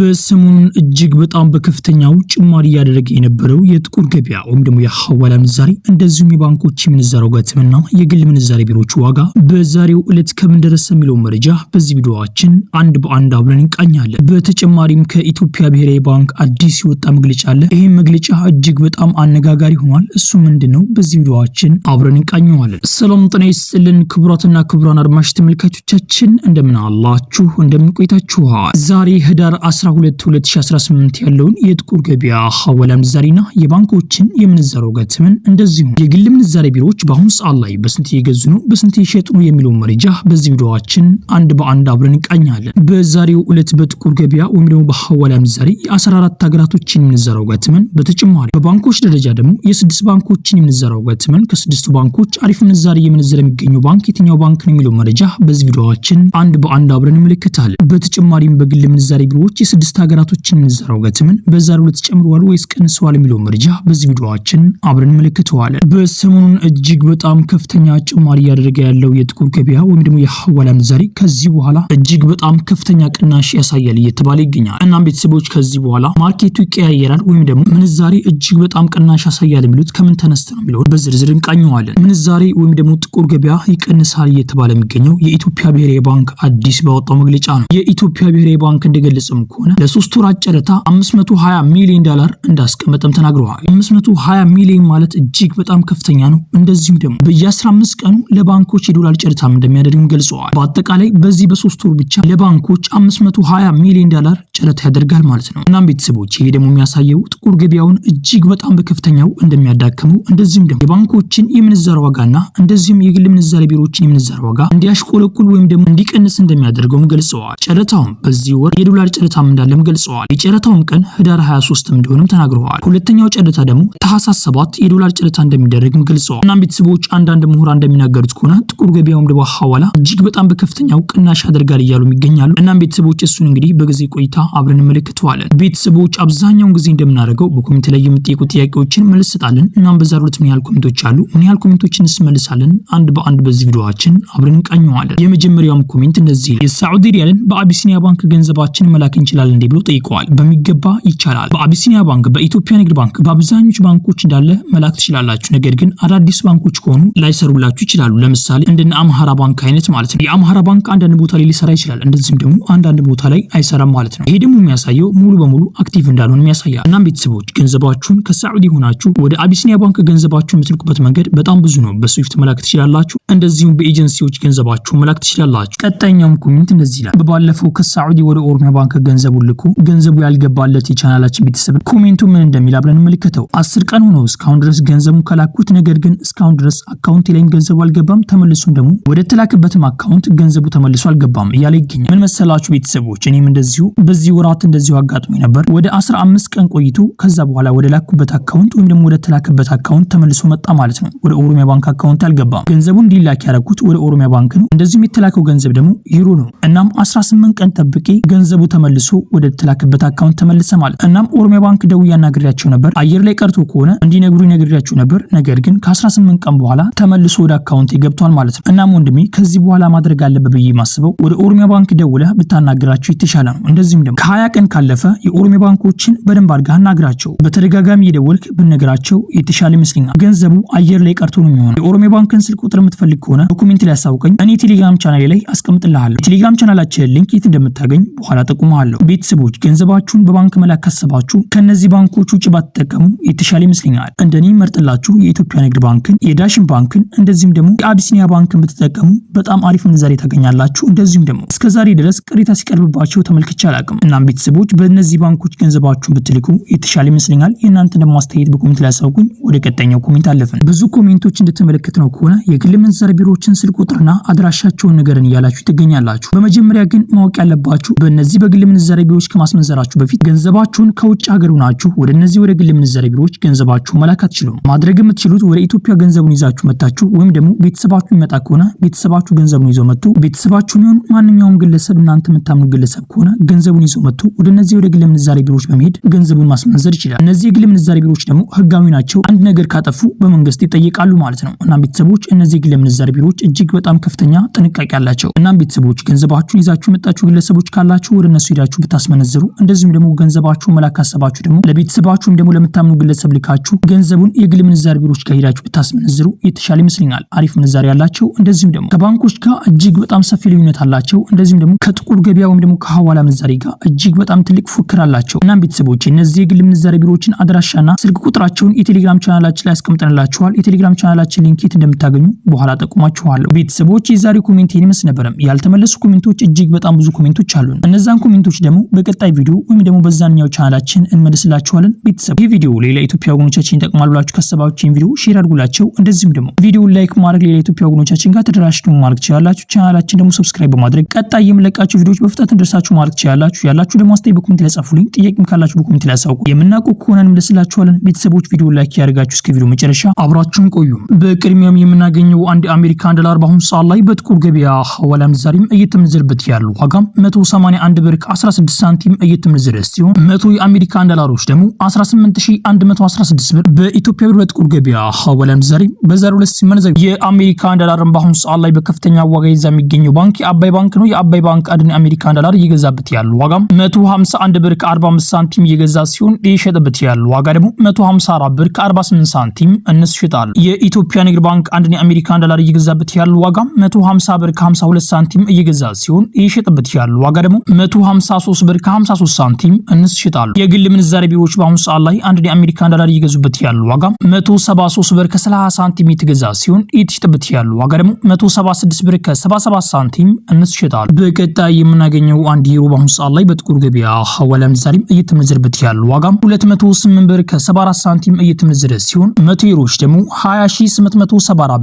በሰሞኑን እጅግ በጣም በከፍተኛው ጭማሪ ያደረገ የነበረው የጥቁር ገበያ ወይም ደግሞ የሐዋላ ምንዛሬ እንደዚሁም የባንኮች ምንዛሬ ዋጋትና የግል ምንዛሬ ቢሮዎች ዋጋ በዛሬው ዕለት ከምን ደረሰ የሚለው መረጃ በዚህ ቪዲዮአችን አንድ በአንድ አብረን እንቃኛለን። በተጨማሪም ከኢትዮጵያ ብሔራዊ ባንክ አዲስ የወጣ መግለጫ አለ። ይህ መግለጫ እጅግ በጣም አነጋጋሪ ሆኗል። እሱ ምንድነው? በዚህ ቪዲዮአችን አብረን እንቃኘዋለን። ሰላም ጤና ይስጥልን ክቡራትና ክቡራን አድማጭ ተመልካቾቻችን እንደምን አላችሁ? እንደምን ቆይታችኋል? ዛሬ ህዳር 12 2018 ያለውን የጥቁር ገበያ ሐዋላ ምንዛሬና የባንኮችን የምንዛሬ ዋጋ ተመን እንደዚሁም የግል ምንዛሬ ቢሮዎች በአሁኑ ሰዓት ላይ በስንት እየገዙ ነው፣ በስንት እየሸጡ ነው የሚለው መረጃ በዚህ ቪዲዮአችን አንድ በአንድ አብረን እንቃኛለን። በዛሬው ዕለት በጥቁር ገበያ ወይም ደግሞ በሐዋላ ምንዛሬ የ14 ሀገራቶችን የምንዛሬ ዋጋ ተመን፣ በተጨማሪ በባንኮች ደረጃ ደግሞ የ6 ባንኮችን የምንዛሬ ዋጋ ተመን፣ ከ6ቱ ባንኮች አሪፍ ምንዛሬ የምንዛሬ የሚገኘው ባንክ የትኛው ባንክ ነው የሚለው መረጃ በዚህ ቪዲዮአችን አንድ በአንድ አብረን እንመለከታለን። በተጨማሪም በግል ምንዛሬ ቢሮዎች የስድስት ሀገራቶችን ምንዛሬ ዋጋ ተመን በዛሬው ዕለት ጨምሯል ወይስ ቀንሷል የሚለው መረጃ በዚህ ቪዲዮአችን አብረን እንመለከተዋለን። በሰሞኑን እጅግ በጣም ከፍተኛ ጭማሪ እያደረገ ያለው የጥቁር ገበያ ወይም ደግሞ የሐዋላ ምንዛሬ ከዚህ በኋላ እጅግ በጣም ከፍተኛ ቅናሽ ያሳያል እየተባለ ይገኛል። እናም ቤተሰቦች ከዚህ በኋላ ማርኬቱ ይቀያየራል ወይም ደግሞ ምንዛሬ እጅግ በጣም ቅናሽ ያሳያል የሚሉት ከምን ተነስተ ነው የሚለው በዝርዝር እንቃኘዋለን። ምንዛሬ ወይም ደግሞ ጥቁር ገበያ ይቀንሳል እየተባለ የሚገኘው የኢትዮጵያ ብሔራዊ ባንክ አዲስ ባወጣው መግለጫ ነው። የኢትዮጵያ ብሔራዊ ባንክ እንደገለጸው ከሆነ ለሶስት ወራት ጨረታ $520 ሚሊዮን እንዳስቀመጠም ተናግረዋል። 520 ሚሊዮን ማለት እጅግ በጣም ከፍተኛ ነው። እንደዚሁም ደግሞ በየ15 ቀኑ ለባንኮች የዶላር ጨረታም እንደሚያደርግም ገልጸዋል። በአጠቃላይ በዚህ በሶስት ወር ብቻ ለባንኮች $520 ሚሊዮን ጨረታ ያደርጋል ማለት ነው። እናም ቤተሰቦች ይሄ ደግሞ የሚያሳየው ጥቁር ገበያውን እጅግ በጣም በከፍተኛው እንደሚያዳክሙ፣ እንደዚሁም ደግሞ የባንኮችን የምንዛሬ ዋጋና እንደዚሁም የግል ምንዛሬ ቢሮዎችን የምንዛሬ ዋጋ እንዲያሽቆለቁል ወይም ደግሞ እንዲቀንስ እንደሚያደርገውም ገልጸዋል። ጨረታውም በዚህ ወር የዶላር ጨረታም እንዳለም ገልጸዋል። የጨረታውም ቀን ህዳር 23 እንደሆነም ተናግረዋል። ሁለተኛው ጨረታ ደግሞ ታህሳስ 7 የዶላር ጨረታ እንደሚደረግም ገልጸዋል። እናም ቤተሰቦች አንዳንድ ምሁራን እንደሚናገሩት ከሆነ ጥቁር ገበያውም ደግሞ ሐዋላ እጅግ በጣም በከፍተኛው ቅናሽ ያደርጋል እያሉ ይገኛሉ። እናም ቤተሰቦች እሱን እንግዲህ በጊዜ ቆይታ አብረን እንመለከተዋለን። ቤተሰቦች አብዛኛውን ጊዜ እንደምናደርገው በኮሜንት ላይ የምትጠይቁ ጥያቄዎችን መልሰጣለን። እናም በዛሬው ዕለት ምን ያህል ኮሜንቶች አሉ፣ ምን ያህል ኮሜንቶችን እንመልሳለን፣ አንድ በአንድ በዚህ ቪዲዮአችን አብረን እንቃኘዋለን። የመጀመሪያውም ኮሜንት እንደዚህ የሳዑዲ ሪያልን በአቢሲኒያ ባንክ ገንዘባችን መላክ እንችላለን እንዴ ብሎ ጠይቀዋል። በሚገባ ይቻላል። በአቢሲኒያ ባንክ፣ በኢትዮጵያ ንግድ ባንክ፣ በአብዛኞቹ ባንኮች እንዳለ መላክ ትችላላችሁ። ነገር ግን አዳዲስ ባንኮች ከሆኑ ላይሰሩላችሁ ይችላሉ። ለምሳሌ እንደነ አምሃራ ባንክ አይነት ማለት ነው። የአምሃራ ባንክ አንዳንድ ቦታ ላይ ሊሰራ ይችላል፣ እንደዚህም ደግሞ አንዳንድ ቦታ ላይ አይሰራም ማለት ነው። ይሄ ደግሞ የሚያሳየው ሙሉ በሙሉ አክቲቭ እንዳልሆነ ያሳያል። እናም ቤተሰቦች ገንዘባችሁን ከሳዑዲ ሆናችሁ ወደ አቢሲኒያ ባንክ ገንዘባችሁን የምትልኩበት መንገድ በጣም ብዙ ነው። በስዊፍት መላክ ትችላላችሁ፣ እንደዚሁም በኤጀንሲዎች ገንዘባችሁን መላክ ትችላላችሁ። ቀጣይኛው ኮሜንት እንደዚህ ይላል። በባለፈው ከሳዑዲ ወደ ኦሮሚያ ባንክ ገንዘቡን ልኩ ገንዘቡ ያልገባለት የቻናላችን ቤተሰብ ኮሜንቱ ምን እንደሚል አብረን እንመልከተው። 10 ቀን ሆነው እስካሁን ድረስ ገንዘቡን ከላኩት፣ ነገር ግን እስካሁን ድረስ አካውንት ላይ ገንዘቡ አልገባም፣ ተመልሶም ደግሞ ወደ ተላከበትም አካውንት ገንዘቡ ተመልሶ አልገባም እያለ ይገኛል። ምን መሰላችሁ ቤተሰቦች፣ እኔም እንደዚሁ በዚህ ወራት እንደዚሁ አጋጥሞኝ ነበር። ወደ 15 ቀን ቆይቶ ከዛ በኋላ ወደ ላኩበት አካውንት ወይም ደግሞ ወደ ተላከበት አካውንት ተመልሶ መጣ ማለት ነው። ወደ ኦሮሚያ ባንክ አካውንት አልገባም። ገንዘቡ እንዲላክ ያደረኩት ወደ ኦሮሚያ ባንክ ነው። እንደዚሁም የተላከው ገንዘብ ደግሞ ዩሮ ነው። እናም 18 ቀን ጠብቄ ገንዘቡ ተመልሶ ወደ ተላከበት አካውንት ተመልሰ ማለት። እናም ኦሮሚያ ባንክ ደውዬ አናግሬያቸው ነበር። አየር ላይ ቀርቶ ከሆነ እንዲነግሩኝ ነግሬያቸው ነበር። ነገር ግን ከ18 ቀን በኋላ ተመልሶ ወደ አካውንት ገብቷል ማለት ነው። እናም ወንድሜ ከዚህ በኋላ ማድረግ አለበት ብዬ ማስበው ወደ ኦሮሚያ ባንክ ደውለህ ብታናግራቸው የተሻለ ነው። እንደዚህም ደግሞ ከ20 ቀን ካለፈ የኦሮሚያ ባንኮችን በደንብ አድርገህ አናግራቸው። በተደጋጋሚ የደወልክ ብነግራቸው የተሻለ ይመስለኛል። ገንዘቡ አየር ላይ ቀርቶ ነው የሚሆነው። የኦሮሚያ ባንክን ስልክ ቁጥር የምትፈልግ ከሆነ በኮሜንት ላይ አሳውቀኝ። እኔ ቴሌግራም ቻናሌ ላይ አስቀምጥልሃለሁ። የቴሌግራም ቻናላችን ሊንክ የት እንደምታገኝ በኋላ ጠቁመሃለሁ። ቤተሰቦች ገንዘባችሁን በባንክ መላክ ካሰባችሁ ከነዚህ ባንኮች ውጭ ባትጠቀሙ የተሻለ ይመስለኛል። እንደኔ መርጥላችሁ የኢትዮጵያ ንግድ ባንክን፣ የዳሽን ባንክን እንደዚህም ደግሞ የአቢሲኒያ ባንክን ብትጠቀሙ በጣም አሪፍ ምንዛሬ ታገኛላችሁ። እንደዚህም ደግሞ እስከዛሬ ድረስ ቅሬታ ሲቀርብባቸው ተመልክቼ አላውቅም። እናም ቤተሰቦች በእነዚህ ባንኮች ገንዘባችሁን ብትልኩ የተሻለ ይመስለኛል። የእናንተ ደግሞ አስተያየት በኮሜንት ላይ አሳውቁኝ። ወደ ቀጣይኛው ኮሜንት አለፍን። ብዙ ኮሜንቶች እንደተመለከትነው ከሆነ የግል ምንዛሬ ቢሮዎችን ስልክ ቁጥርና አድራሻቸውን ነገርን እያላችሁ ትገኛላችሁ። በመጀመሪያ ግን ማወቅ ያለባችሁ በእነዚህ በግል ምንዛሬ ቢሮዎች ከማስመንዘራችሁ በፊት ገንዘባችሁን ከውጭ ሀገር ሆናችሁ ወደ እነዚህ ወደ ግል ምንዛሬ ቢሮዎች ገንዘባችሁን መላክ አትችሉም። ማድረግ የምትችሉት ወደ ኢትዮጵያ ገንዘቡን ይዛችሁ መጣችሁ ወይም ደግሞ ቤተሰባችሁ ይመጣ ከሆነ ቤተሰባችሁ ገንዘቡን ይዘው መጥቶ ቤተሰባችሁን ይሁን ማንኛውም ግለሰብ እናንተ የምታምኑ ግለሰብ ከሆነ ገንዘቡን ይዘው መጥቶ ወደ እነዚህ ወደ ግል ምንዛሬ ቢሮዎች በመሄድ ገንዘቡን ማስመንዘር ይችላል። እነዚህ የግል ምንዛሬ ቢሮዎች ደግሞ ህጋዊ ናቸው። አንድ ነገር ካጠፉ በመንግስት ይጠየቃሉ ማለት ነው። እናም ቤተሰቦች እነዚህ የግል ምንዛሬ ቢሮዎች እጅግ በጣም ከፍተኛ ጥንቃቄ አላቸው። እናም ቤተሰቦች ገንዘባችሁን ይዛችሁ መጣችሁ ግለሰቦች ካላችሁ ወደ እነሱ ሄዳችሁ ብታስመነዝሩ እንደዚሁም ደግሞ ገንዘባችሁ መላክ ካሰባችሁ ደግሞ ለቤተሰባችሁም ደግሞ ለምታምኑ ግለሰብ ልካችሁ ገንዘቡን የግል ምንዛሬ ቢሮዎች ጋር ሄዳችሁ ብታስመነዝሩ የተሻለ ይመስለኛል። አሪፍ ምንዛሬ ያላቸው እንደዚሁም ደግሞ ከባንኮች ጋር እጅግ በጣም ሰፊ ልዩነት አላቸው። እንደዚሁም ደግሞ ከጥቁር ገበያ ወይም ደግሞ ከሐዋላ ምንዛሬ ጋር እጅግ በጣም ትልቅ ፉክክር አላቸው። እናም ቤተሰቦች እነዚህ የግል ምንዛሬ ቢሮዎችን አድራሻና ስልክ ቁጥራቸውን የቴሌግራም ቻናላችን ላይ አስቀምጠንላችኋል። የቴሌግራም ቻናላችን ሊንክ እንደምታገኙ በኋላ ጠቁማችኋለሁ። ቤተሰቦች የዛሬው ኮሜንት ይመስል ነበርም። ያልተመለሱ ኮሜንቶች እጅግ በጣም ብዙ ኮሜንቶች አሉን። እነዛን ኮሜንቶች ደግሞ በቀጣይ ቪዲዮ ወይም ደግሞ በዛኛው ቻናላችን እንመልስላችኋለን። ቤተሰብ ይህ ቪዲዮ ሌላ ኢትዮጵያ ወገኖቻችን ይጠቅማሉ ብላችሁ ካሰባችሁ ይህን ቪዲዮ ሼር አድርጉላቸው። እንደዚሁም ደግሞ ቪዲዮውን ላይክ ማድረግ ሌላ ኢትዮጵያ ወገኖቻችን ጋር ተደራሽተው ማድረግ ትችላላችሁ። ቻናላችን ደግሞ ሰብስክራይብ በማድረግ ቀጣይ የምለቃቸው ቪዲዮዎች በፍጥነት እንደርሳችሁ ማድረግ ትችላላችሁ። ያላችሁ ደግሞ አስተያየት በኮሜንት ላይ ጻፉልኝ። ጥያቄም ካላችሁ በኮሜንት ላይ አሳውቁ። የምናውቀው ከሆነ እንመልስላችኋለን። ቤተሰቦች ቪዲዮ ላይክ ያደርጋችሁ እስከ ቪዲዮ መጨረሻ አብራችሁን ቆዩ። በቅድሚያም የምናገኘው አንድ አሜሪካን ዶላር በአሁኑ ሰዓት ላይ በጥቁር ገበያ ሐዋላ ምንዛሬም እየተመነዘረበት ያለው ዋጋም 181 ብር ከ16 ሳንቲም እየተመነዘረ ሲሆን 100 የአሜሪካን ዶላሮች ደግሞ 18116 ብር በኢትዮጵያ ብር በጥቁር ገበያ ሐዋላ ምንዛሬ በዛሬው ዕለት ሲመነዘር የአሜሪካን ዶላርን በአሁኑ ሰዓት ላይ በከፍተኛ ዋጋ ይዛ የሚገኘው ባንክ የአባይ ባንክ ነው። የአባይ ባንክ አንድ የአሜሪካን ዶላር እየገዛበት ያለው ዋጋም 151 ብር ከ45 ሳንቲም እየገዛ ሲሆን እየሸጠበት ያለው ዋጋ ደግሞ 154 ብር ከ48 ሳንቲም እንስ ይሸጣል። የኢትዮጵያ ንግድ ባንክ አንድ የአሜሪካን ዶላር እየገዛበት ያለው ዋጋ 150 ብር ከ52 ሳንቲም እየገዛ ሲሆን እየሸጠበት ያለው ዋጋ ደግሞ 153 ብር ከ53 ሳንቲም እንስ ይሸጣል። የግል ምንዛሬ ቢሮዎች በአሁኑ ሰዓት ላይ አንድ የአሜሪካን ዶላር እየገዙበት ያለው ዋጋ 173 ብር ከ30 ሳንቲም እየተገዛ ሲሆን እየተሸጠበት ያለው ዋጋ ደግሞ 176 ብር ከ77 ሳንቲም እንስ ይሸጣል። በቀጣይ የምናገኘው አንድ ዩሮ በአሁኑ ሰዓት ላይ በጥቁር ገበያ ሐዋላ ምንዛሬም እየተመነዘረበት ያለው ዋጋ 208 ብር ከ74 ሳንቲም እየተመነዘረ ሲሆን 100 ዩሮዎች ደግሞ 20874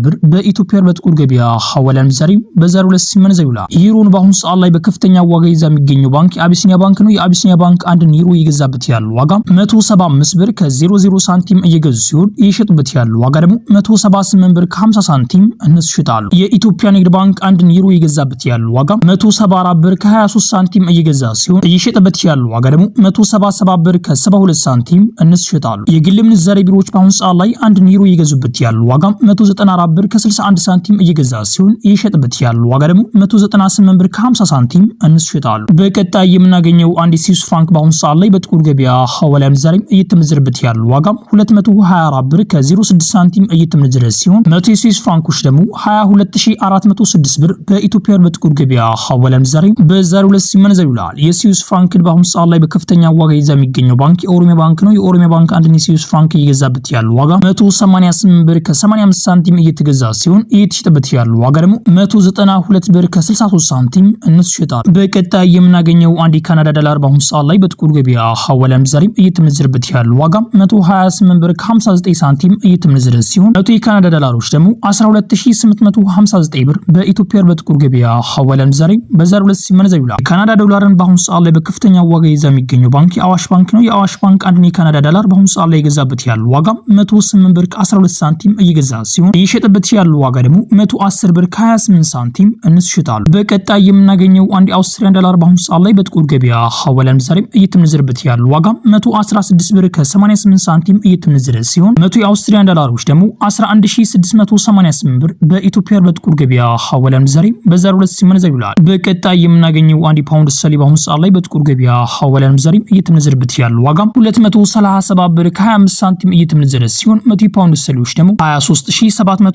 ብር በኢትዮጵያ በጥቁር ገበያ ሐዋላ ምንዛሬ በዛሬው ዕለት ሲመነዘር ይውላል። ዩሮን በአሁኑ ሰዓት ላይ በከፍተኛ ዋጋ ይዛ የሚገኘው ባንክ የአቢሲኒያ ባንክ ነው። የአቢሲኒያ ባንክ አንድን ዩሮ እየገዛበት ያለው ዋጋ 175 ብር ከ00 ሳንቲም እየገዙ ሲሆን እየሸጡበት ያለው ዋጋ ደግሞ 178 ብር ከ50 ሳንቲም እነሱ ይሸጣሉ። የኢትዮጵያ ንግድ ባንክ አንድን ዩሮ እየገዛበት ያለው ዋጋ 174 ብር ከ23 ሳንቲም እየገዛ ሲሆን እየሸጠበት ያለው ዋጋ ደግሞ 177 ብር ከ72 ሳንቲም እነሱ ይሸጣሉ። የግል ምንዛሬ ቢሮዎች በአሁኑ ሰዓት ላይ አንድን ዩሮ እየገዙበት ያለው ዋጋ 194 ብር ከ61 ሳንቲም እየገዛ ሲሆን እየሸጠበት ያለው ዋጋ ደግሞ 198 ብር ከ50 ሳንቲም እነሱ ይሸጣሉ። በቀጣይ የምናገኘው አንድ ስዊስ ፍራንክ በአሁኑ ሰዓት ላይ በጥቁር ገበያ ሐዋላ ምንዛሬም እየተመነዘረበት ያለው ዋጋ 224 ብር ከ06 ሳንቲም እየተመነዘረ ሲሆን 100 የስዊስ ፍራንኮች ደግሞ 22406 ብር በኢትዮጵያ በጥቁር ገበያ ሐዋላ ምንዛሬም በዛሬው ዕለት ሲመነዘር ይውላል። የስዊስ ፍራንክን በአሁኑ ሰዓት ላይ በከፍተኛ ዋጋ ይዛ የሚገኘው ባንክ የኦሮሚያ ባንክ ነው። የኦሮሚያ ባንክ አንድ የስዊስ ፍራንክ እየገዛበት ያለው ዋጋ 188 ብር ከ85 ሳንቲም እየተገዛ ሲሆን እየተሸጠበት ያለው ዋጋ ደግሞ 192 ብር ከ63 ሳንቲም እነሱ ይሸጣል። በቀጣይ የምናገኘው አንድ የካናዳ ዶላር በአሁኑ ሰዓት ላይ በጥቁር ገበያ ሐዋላ ምንዛሬም እየተመነዘረበት ያለው ዋጋ 128 ብር ከ59 ሳንቲም እየተመነዘረ ሲሆን 100 የካናዳ ዶላሮች ደግሞ 12859 ብር በኢትዮጵያ በጥቁር ገበያ ሐዋላ ምንዛሬም በዛሬው ዕለት ሲመነዘር ይውላል። የካናዳ ዶላርን በአሁኑ ሰዓት ላይ በከፍተኛ ዋጋ ይዛ የሚገኘው ባንክ የአዋሽ ባንክ ነው። የአዋሽ ባንክ አንድ የካናዳ ዶላር በአሁኑ ሰዓት ላይ የገዛበት ያለው ዋጋ 108 ብር ከ12 ሳንቲም እየገዛ ሲሆን እየሸጠበት ያለው ዋጋ ደግሞ 110 ብር ከ28 ሳንቲም እነሱ ይሸጣሉ። በቀጣይ የምናገኘው አንድ የአውስትራሊያን ዶላር በአሁኑ ሰዓት ላይ በጥቁር ገበያ ሐዋላ ምንዛሬም እየተመነዘረበት ያለው ዋጋ 116 ብር ከ88 ሳንቲም እየተመነዘረ ሲሆን 100 የአውስትራሊያን ዶላሮች ደግሞ 11688 ብር በኢትዮጵያ በጥቁር ገበያ ሐዋላ ምንዛሬም በዛሬው ዕለት ሲመነዘር ይውላል። በቀጣይ የምናገኘው አንድ ፓውንድ ስተርሊንግ በአሁኑ ሰዓት ላይ በጥቁር ገበያ ሐዋላ ምንዛሬም እየተመነዘረበት ያለው ዋጋ 237 ብር ከ25 ሳንቲም እየተመነዘረ ሲሆን 100 ፓውንድ ስተርሊንግ ደግሞ 23725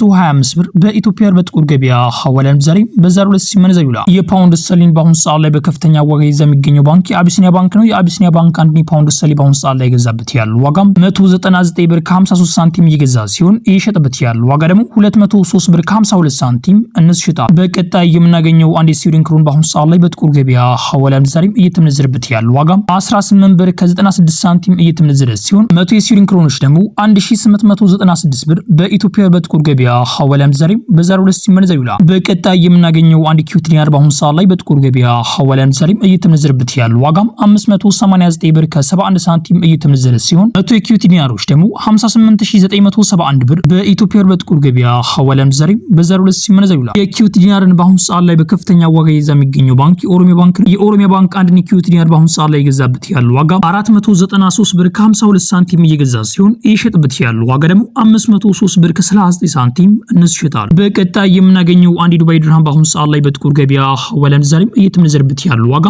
ብር በኢትዮጵያ በጥቁር ገበያ ሐዋላ ምንዛሬም በዛሬው ዕለት ሲመነዘር ይውላል። የፓውንድ ስተርሊንግ በአሁኑ ሰዓት ላይ በከፍተኛ ዋጋ ይዛ የሚገኘው ባንክ የአቢሲኒያ ባንክ ነው። የአቢሲኒያ ባንክ አንድ ፓውንድ ስተርሊንግ በአሁኑ ሰዓት ላይ የገዛበት ያለው ዋጋ 199 ብር ከ53 ሳንቲም እየገዛ ሲሆን እየሸጠበት ያለው ዋጋ ደግሞ 203 ብር ከ52 ሳንቲም እነሱ ይሸጣል። በቀጣይ የምናገኘው አንድ የስዊድን ክሮን በአሁኑ ሰዓት ላይ በጥቁር ገበያ ሐዋላ ምንዛሬም እየተመነዘረበት ያለው ዋጋ 18 ብር ከ96 ሳንቲም እየተመነዘረ ሲሆን 100 የስዊድን ክሮኖች ደግሞ 1896 ብር በኢትዮጵያ በጥቁር ገበያ ሐዋላ ምንዛሬም በዛሬው ዕለት ሲመነዘር ይውላል። በቀጣይ የምናገኘው አንድ ኪዩት ዲናር በአሁኑ ሰዓት ላይ በጥቁር ገበያ ሐዋላ ምንዛሬም እየተመነዘረበት ያለው ዋጋ 589 ብር ከ71 ሳንቲም እየተመነዘረ ሲሆን 100 የኪዩት ዲናሮች ደግሞ 58971 ብር በኢትዮጵያ በጥቁር ገበያ ሐዋላ ምንዛሬም በዛሬው ዕለት ሲመነዘር ይውላል። የኪዩት ዲናርን በአሁኑ ሰዓት ላይ በከፍተኛ ዋጋ ይዛ የሚገኘው ባንክ የኦሮሚያ ባንክ ነው። የኦሮሚያ ባንክ አንድ ኪዩት ዲናር በአሁኑ ሰዓት ላይ የገዛበት ያለው ዋጋ 493 ብር ከ52 ሳንቲም እየገዛ ሲሆን እየሸጠበት ያለው ዋጋ ደግሞ 503 ብር ከ39 ሳንቲም እነሱ ይሸጣሉ። በቀጣይ የምናገኘው አንድ ዱባይ ድርሃም በአሁኑ ሰዓት ላይ በጥቁር ገበያ ሐዋላ ምንዛሬም እየተመነዘረበት ያለው ዋጋ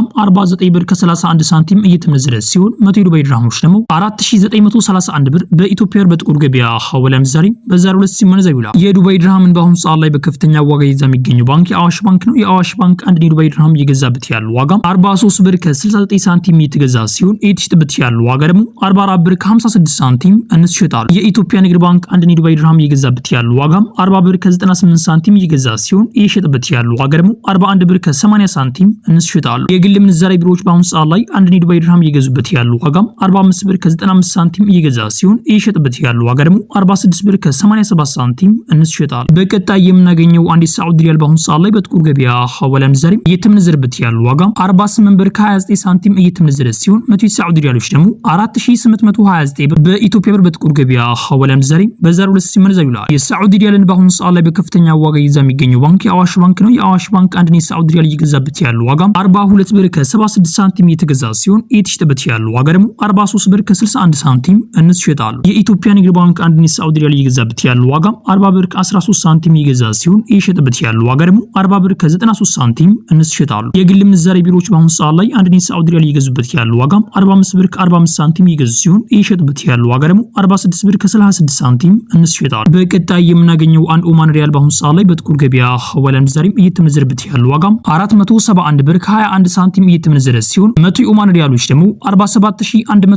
179 ብር ከ31 ሳንቲም እየተመነዘረ ሲሆን 100 የዱባይ ድርሃሞች ደግሞ 4931 ብር በኢትዮጵያ ብር በጥቁር ገበያ ሐዋላ ምንዛሬ በዛሬው ዕለት ሲመነዘር ይውላል። የዱባይ ድርሃምን በአሁኑ ሰዓት ላይ በከፍተኛ ዋጋ ይዛ የሚገኘው ባንክ የአዋሽ ባንክ ነው። የአዋሽ ባንክ አንድ የዱባይ ድርሃም እየገዛበት ያለው ዋጋ 43 ብር ከ69 ሳንቲም እየተገዛ ሲሆን እየተሸጠበት ያለው ዋጋ ደግሞ 44 ብር ከ56 ሳንቲም እንስ ይሸጣል። የኢትዮጵያ ንግድ ባንክ አንድ የዱባይ ድርሃም እየገዛበት ያለው ዋጋ 40 ብር ከ98 ሳንቲም እየገዛ ሲሆን እየተሸጠበት ያለው ዋጋ ደግሞ 41 ብር ከ80 ሳንቲም እንስ ይሸጣል። የግል ምንዛሬ ቢሮዎች በአሁኑ ሰዓት ላይ አንድ የዱባይ ድርሃም እየገዙበት ያለው ዋጋ 45 ብር ከ95 ሳንቲም እየገዛ ሲሆን እየተሸጠበት ያለው ዋጋ ደግሞ 46 ብር ከ87 ሳንቲም እንስ ይሸጣል። በቀጣይ የምናገኘው አንድ የሳዑዲ ሪያል በአሁኑ ሰዓት ላይ በጥቁር ገበያ ሐዋላ ምንዛሬ እየተመነዘረበት ያለው ዋጋ 48 ብር ከ29 ሳንቲም እየተመነዘረ ሲሆን 100 የሳዑዲ ሪያሎች ደግሞ 4829 ብር በኢትዮጵያ ብር በጥቁር ገበያ ሐዋላ ምንዛሬ በዛሬው ዕለት ሲመነዘር ይውላል። የሳዑዲ ሪያልን በአሁኑ ሰዓት ላይ በከፍተኛ ዋጋ ይዛ የሚገኘው ባንክ የአዋሽ ባንክ ነው። የአዋሽ ባንክ አንድ የሳዑዲ ሪያል እየገዛበት ያለው ዋጋ 42 ብር ከ76 ሳንቲም እየተገዛ ሲሆን እየተሸጠበት ያለው ዋጋ ደግሞ 43 ብር ከ61 ሳንቲም እንስ ይሸጣል። የኢትዮጵያ ንግድ ባንክ አንድ የሳዑዲ ሪያል እየገዛበት ያለው ዋጋ 40 ብር ከ13 ሳንቲም እየገዛ ሲሆን እየተሸጠበት ያለው ዋጋ ደግሞ 40 ብር ከ93 ሳንቲም እንስ ይሸጣል። የግል ምንዛሬ ቢሮዎች በአሁኑ ሰዓት ላይ አንድ የሳዑዲ ሪያል እየገዙበት ያለው ዋጋ 45 ብር ከ45 ሳንቲም እየገዙ ሲሆን እየተሸጠበት ያለው ዋጋ ደግሞ 46 ብር ከ36 ሳንቲም እንስ ይሸጣል። በቀጣይ የምናገኘው አንድ ኦማን ሪያል በአሁኑ ሰዓት ላይ በጥቁር ገበያ ሐዋላ ምንዛሬ እየተመነዘረበት ያለው ዋጋ 471 ብር ከ21 ሳንቲም እየተመነዘረ ሲሆን 100 የኦማን ሪያሎች ደግሞ 47121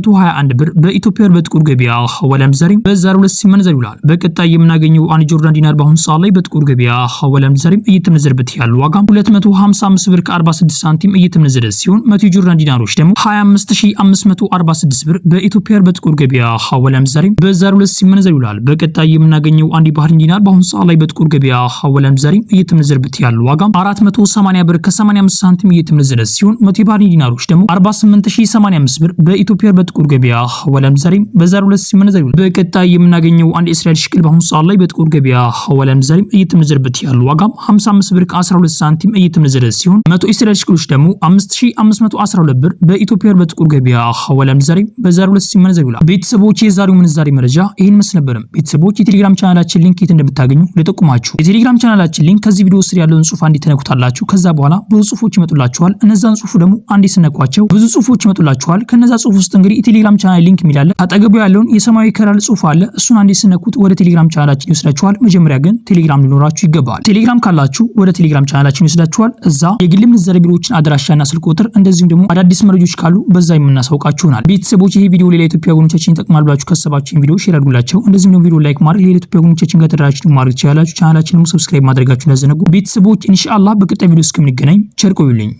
ብር በኢትዮጵያ ብር በጥቁር ገበያ ሐዋላ ምንዛሬ በዛሬው ዕለት ሲመነዘር ይውላል። በቀጣይ የምናገኘው አንድ ጆርዳን ዲናር በአሁኑ ሰዓት ላይ በጥቁር ገበያ ሐዋላ ምንዛሬ እየተመነዘረበት ያለው ዋጋ 255 ብር ከ46 ሳንቲም እየተመነዘረ ሲሆን 100 ጆርዳን ዲናሮች ደግሞ 25546 ብር በኢትዮጵያ ብር በጥቁር ገበያ ሐዋላ ምንዛሬ በዛሬው ዕለት ሲመነዘር ይውላል። በቀጣይ የምናገኘው አንድ ባህሪን ዲናር በአሁኑ ሰዓት ላይ በጥቁር ገበያ ሐዋላ ምንዛሬ እየተመነዘረበት ያለው ዋጋ 480 ብር ከ85 ሳንቲም እየተመነዘረ ሲሆን 100 ባህሪን ዲናሮች ደግሞ 48085 ብር በኢትዮጵያ በጥቁር ገበያ ሐዋላ ምንዛሬ በዛሬው ዕለት ሲመነዘር ይውላል። በቀጣይ የምናገኘው አንድ እስራኤል ሽቅል በአሁኑ ሰዓት ላይ በጥቁር ገበያ ሐዋላ ምንዛሬ እየተመነዘረበት ያለው ዋጋ 55 ብር ከ12 ሳንቲም እየተመነዘረ ሲሆን 100 እስራኤል ሽቅሎች ደግሞ 5512 ብር በኢትዮጵያ በጥቁር ገበያ ሐዋላ ምንዛሬ በዛሬው ዕለት ሲመነዘር ይውላል። ቤተሰቦች የዛሬው ምንዛሬ መረጃ ይሄን መስል ነበር። ቤተሰቦች የቴሌግራም ቻናላችን ሊንክ የት እንደምታገኙ ለጠቁማችሁ። የቴሌግራም ቻናላችን ሊንክ ከዚህ ቪዲዮ ስር ያለውን ጽሁፍ አንዴ ተነኩታላችሁ። ከዛ በኋላ ብዙ ጽሁፎች ይመጡላችኋል። እነዛን ጽሁፍ ደግሞ አንዴ ስነኳቸው ብዙ ጽሁፎች ይመጡላችኋል። ከነዛ ጽሁፍ ውስጥ እንግዲህ የቴሌግራም ቻናል ሊንክ የሚላለ አጠገቡ ያለውን የሰማያዊ ከለር ጽሁፍ አለ። እሱን አንዴ ስነኩት ወደ ቴሌግራም ቻናላችን ይወስዳችኋል። መጀመሪያ ግን ቴሌግራም ሊኖራችሁ ይገባል። ቴሌግራም ካላችሁ ወደ ቴሌግራም ቻናላችን ይወስዳችኋል። እዛ የግል ምንዛሬ ቢሮዎችን አድራሻና ስልክ ቁጥር እንደዚሁም ደግሞ አዳዲስ መረጃዎች ካሉ በዛ የምናሳውቃችሁናል። ቤተሰቦች ይሄ ቪዲዮ ሌላ ኢትዮጵያ ወገኖቻችን ይጠቅማል ብላችሁ ካሰባችሁ ቪዲዮ ሼር አድርጉላቸው። እንደዚሁም ደግሞ ቪዲዮ ላይክ ማድረግ ሌላ ኢትዮጵያ ወገኖቻችን ጋር ተደራጅታችሁ ማድረግ ትችላላችሁ። ቻናላችንን ሰብስክራይብ ማድረጋችሁን ያዘነጉ ቤተሰቦች ኢንሻአላህ በቀጣይ ቪዲዮ እስከምንገናኝ ቸር ቆዩልኝ።